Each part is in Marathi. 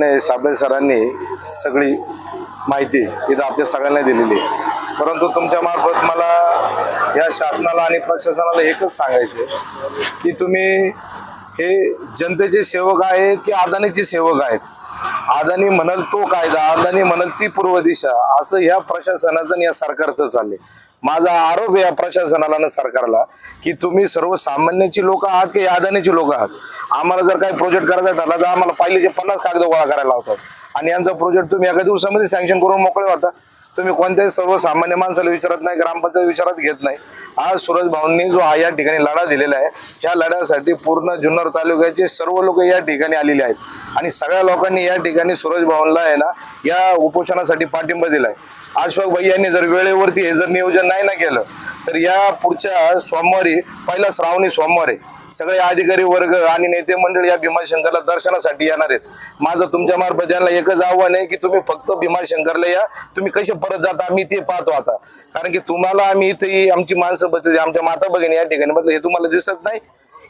पद्धतीप्रमाणे साबळे सरांनी सगळी माहिती इथं आपल्या सगळ्यांना दिलेली आहे। परंतु तुमच्या मार्फत मला या शासनाला आणि प्रशासनाला एकच सांगायचं की तुम्ही हे जनतेचे सेवक आहेत की अदानीचे सेवक आहेत। अदानी म्हणल तो कायदा, अदानी म्हणल ती पूर्व दिशा, असं या प्रशासनाचं आणि या सरकारचं चाललंय। माझा आरोप आहे या प्रशासनाला आणि सरकारला की तुम्ही सर्वसामान्याची लोक आहात की अदानीची लोक आहात। आम्हाला जर काही प्रोजेक्ट करायचा ठरला तर आम्हाला पहिले 50 कागद गोळा करायला लावतात आणि यांचा प्रोजेक्ट तुम्ही एका दिवसामध्ये सँक्शन करून मोकळे होता। तुम्ही कोणत्याही सर्वसामान्य माणसाला विचारत नाही, ग्रामपंचायत विचारात घेत नाही। आज सूरज भाऊंनी जो या ठिकाणी लढा दिलेला आहे, ह्या लढ्यासाठी पूर्ण जुन्नर तालुक्याचे सर्व लोक या ठिकाणी आलेले आहेत आणि सगळ्या लोकांनी या ठिकाणी सूरज भाऊंना आहे ना या उपोषणासाठी पाठिंबा दिलाय। अशफाक भाई यांनी जर वेळेवरती हे जर नियोजन नाही ना केलं तर या पुढच्या सोमवारी, पहिला श्रावणी सोमवार आहे, सगळे अधिकारी वर्ग आणि नेते मंडळ या भीमाशंकरला दर्शनासाठी येणार आहेत। माझं तुमच्या मार्फत यांना एकच आव्हान आहे की तुम्ही फक्त भीमाशंकरला या, तुम्ही कसे परत जाता आम्ही ते पाहतो आता। कारण की तुम्हाला आम्ही इथे आमची माणसं बसली, आमच्या माता भगिनी या ठिकाणी म्हटलं, हे तुम्हाला दिसत नाही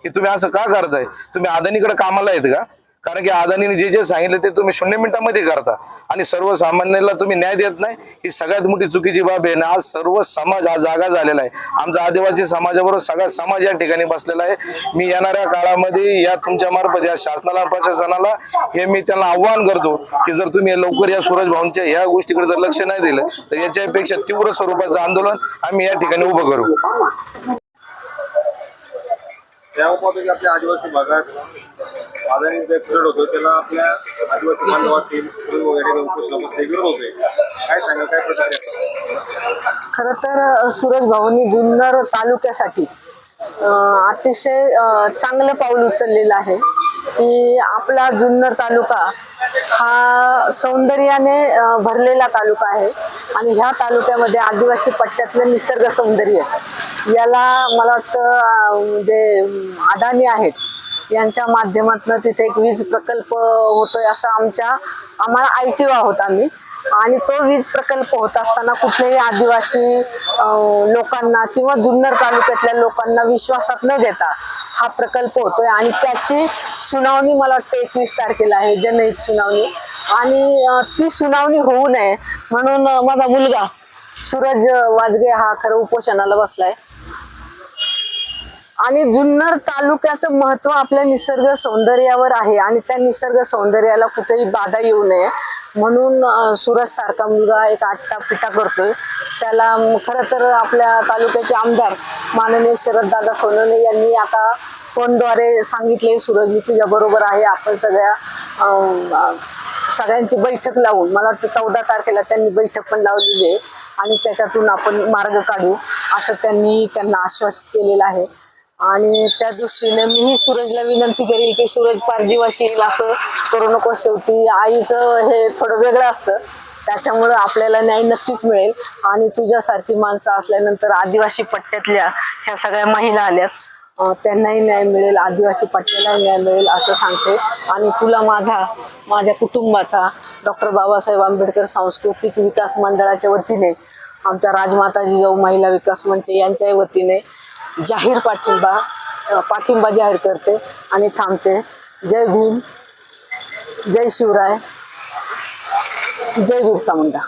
की तुम्ही असं का करताय? तुम्ही अदानीकडे कामाला आहेत का? कारण की अदानीने जे जे सांगितलं ते तुम्ही 0 मिनिटांमध्ये करता आणि सर्वसामान्याला तुम्ही न्याय देत नाही। ही सगळ्यात मोठी चुकीची बाब आहे ना। आज सर्व समाज हा जागा झालेला आहे। आमचा आदिवासी समाजाबरोबर सगळा समाज या ठिकाणी बसलेला आहे। मी येणाऱ्या काळामध्ये या तुमच्या मार्फत या शासनाला प्रशासनाला हे मी त्यांना आव्हान करतो की जर तुम्ही लवकर या सूरज भाऊंच्या ह्या गोष्टीकडे जर लक्ष नाही दिलं तर याच्यापेक्षा तीव्र स्वरूपाचं आंदोलन आम्ही या ठिकाणी उभं करू। त्यामुळे आपल्या आदिवासी भागात अदानीचा एक प्रोजेक्ट होतो, त्याला आपल्या आदिवासी बांधव असतील वगैरे उपोषणामध्ये विरोध होतोय, काय सांगा, काय प्रतिक्रिया? खरं तर सूरज भाऊंनी जुन्नर तालुक्यासाठी अतिशय चांगलं पाऊल उचललेलं आहे की आपला जुन्नर तालुका हा सौंदर्याने भरलेला तालुका आहे आणि ह्या तालुक्यामध्ये आदिवासी पट्ट्यातलं निसर्ग सौंदर्य याला मला वाटतं म्हणजे अदानी आहेत यांच्या माध्यमातून तिथे एक वीज प्रकल्प होतोय असं आम्हाला ऐकीव आहोत आम्ही। आणि तो वीज प्रकल्प होत असताना कुठल्याही आदिवासी लोकांना किंवा जुन्नर तालुक्यातल्या लोकांना विश्वासात न घेता हा प्रकल्प होतोय आणि त्याची सुनावणी मला वाटतं 21 तारखेला आहे, जनहित सुनावणी। आणि ती सुनावणी होऊ नये म्हणून माझा मुलगा सूरज वाजगे हा खरं उपोषणाला बसलाय। आणि जुन्नर तालुक्याचं महत्व आपल्या निसर्ग सौंदर्यावर आहे आणि त्या निसर्ग सौंदर्याला कुठेही बाधा येऊ नये म्हणून सूरज सारखा मुलगा एक आट्टापिटा करतोय। त्याला खरं तर आपल्या तालुक्याचे आमदार माननीय शरददादा सोनवणे यांनी आता फोनद्वारे सांगितले, सूरज मी तुझ्या बरोबर आहे, आपण सगळ्यांची बैठक लावून, मला वाटतं 14 तारखेला त्यांनी बैठक पण लावलेली आहे आणि त्याच्यातून आपण मार्ग काढू असं त्यांना आश्वासित केलेलं आहे। आणि त्या दृष्टीने मीही सूरजला विनंती करेल की सूरज पार जीवाशी येईल असं करू नको। शेवटी आईचं हे थोडं वेगळं असतं, त्याच्यामुळं आपल्याला न्याय नक्कीच मिळेल आणि तुझ्यासारखी माणसं असल्यानंतर आदिवासी पट्ट्यातल्या ह्या सगळ्या महिला आल्यात त्यांनाही न्याय मिळेल, आदिवासी पट्ट्यालाही न्याय मिळेल असं सांगते। आणि तुला माझ्या कुटुंबाचा डॉक्टर बाबासाहेब आंबेडकर सांस्कृतिक विकास मंडळाच्या वतीने, आमच्या राजमाता जिजाऊ महिला विकास मंच यांच्या वतीने जाहीर पाठिंबा जाहीर करते आणि थांबते। जय भीम, जय शिवराय, जय बिरसा मुंडा।